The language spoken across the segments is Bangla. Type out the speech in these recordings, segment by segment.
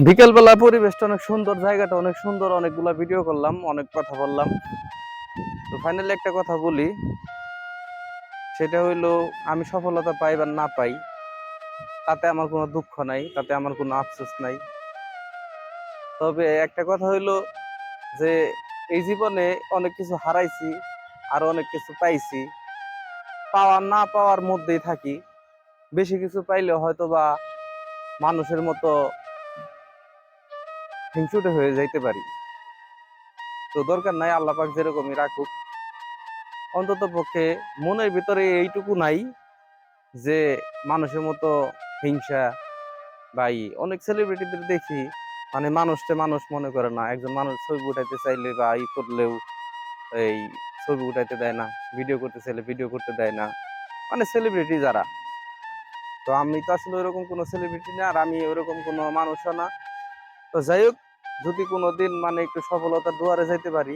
বিকেলবেলা পরিবেশটা অনেক সুন্দর, জায়গাটা অনেক সুন্দর, অনেকগুলা ভিডিও করলাম, অনেক কথা বললাম। তো ফাইনালি একটা কথা বলি, সেটা হইলো আমি সফলতা পাই বা না পাই তাতে আমার কোনো দুঃখ নাই, তাতে আমার কোনো আফসোস নাই। তবে একটা কথা হইলো যে এই জীবনে অনেক কিছু হারাইছি আর অনেক কিছু পাইছি, পাওয়া না পাওয়ার মধ্যেই থাকি। বেশি কিছু পাইলে হয়তো বা মানুষের মতো হিংসুটে হয়ে যাইতে পারি। তো দরকার নাই, আল্লাহ পাক যেরকমই রাখুক। অন্তত পক্ষে মনের ভিতরে এইটুকু নাই যে মানুষের মতো হিংসা বা অনেক সেলিব্রিটিদের দেখি, মানে মানুষকে মানুষ মনে করে না। একজন মানুষ ছবি উঠাইতে চাইলে বা করলেও এই ছবি উঠাইতে দেয় না, ভিডিও করতে চাইলে ভিডিও করতে দেয় না, মানে সেলিব্রিটি যারা। তো আমি তো আসলে ওইরকম কোনো সেলিব্রিটি না, আর আমি ওইরকম কোনো মানুষও না। তো যাই হোক, যদি কোনোদিন মানে একটু সফলতার দুয়ারে যাইতে পারি,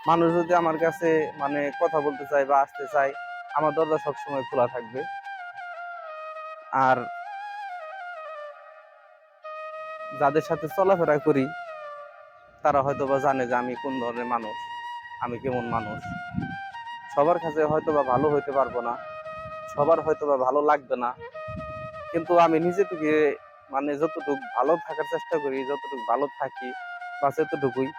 মানুষ যদি আমার কাছে মানে কথা বলতে চায় বা আসতে চায়, আমার দরজা সবসময় খোলা থাকবে। আর যাদের সাথে চলাফেরা করি তারা হয়তো বা জানে যে আমি কোন ধরনের মানুষ, আমি কেমন মানুষ। সবার কাছে হয়তো বা ভালো হইতে পারবো না, সবার হয়তো বা ভালো লাগবে না, কিন্তু আমি নিজে থেকে মানে যতটুকু ভালো থাকার চেষ্টা করি, যতটুকু ভালো থাকি বা যতটুকুই।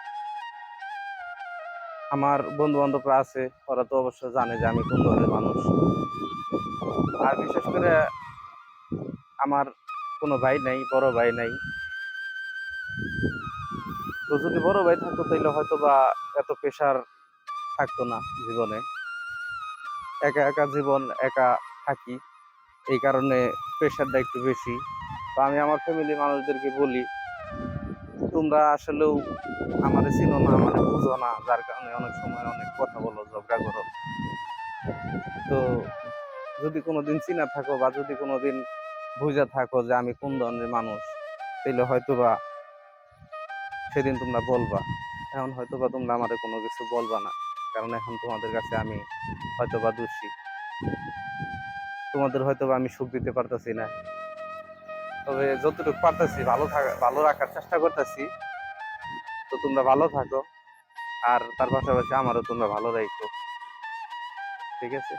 আমার বন্ধু বান্ধবরা আছে, ওরা তো অবশ্য জানে যে আমি কোন ধরনের মানুষ। আর বিশেষ করে আমার কোনো ভাই নাই, বড় ভাই নাই। তো যদি বড় ভাই থাকতো তাহলে হয়তো বা এত প্রেশার থাকতো না জীবনে। একা একা জীবন, একা থাকি, এই কারণে প্রেশারটা একটু বেশি। তো আমি আমার ফ্যামিলি মানুষদেরকে বলি, তোমরা আসলেও আমারে চিনো না, আমারে বুঝো না, যার কারণে অনেক সময় অনেক কথা বলো, ঝগড়া করো। তো যদি কোনোদিন চিনা থাকো বা যদি কোনোদিন বুঝে থাকো যে আমি কোন ধরনের মানুষ, তাহলে হয়তোবা সেদিন তোমরা বলবা। এখন হয়তোবা তোমরা আমারে কোনো কিছু বলবা না, কারণ এখন তোমাদের কাছে আমি হয়তোবা দোষী, তোমাদের হয়তোবা আমি সুখ দিতে পারতেছি না। তবে যতটুকু পারতেছি ভালো থাকা, ভালো রাখার চেষ্টা করতেছি। তো তোমরা ভালো থাকো, আর তার পাশাপাশি আমারও তোমরা ভালো রাখো। ঠিক আছে।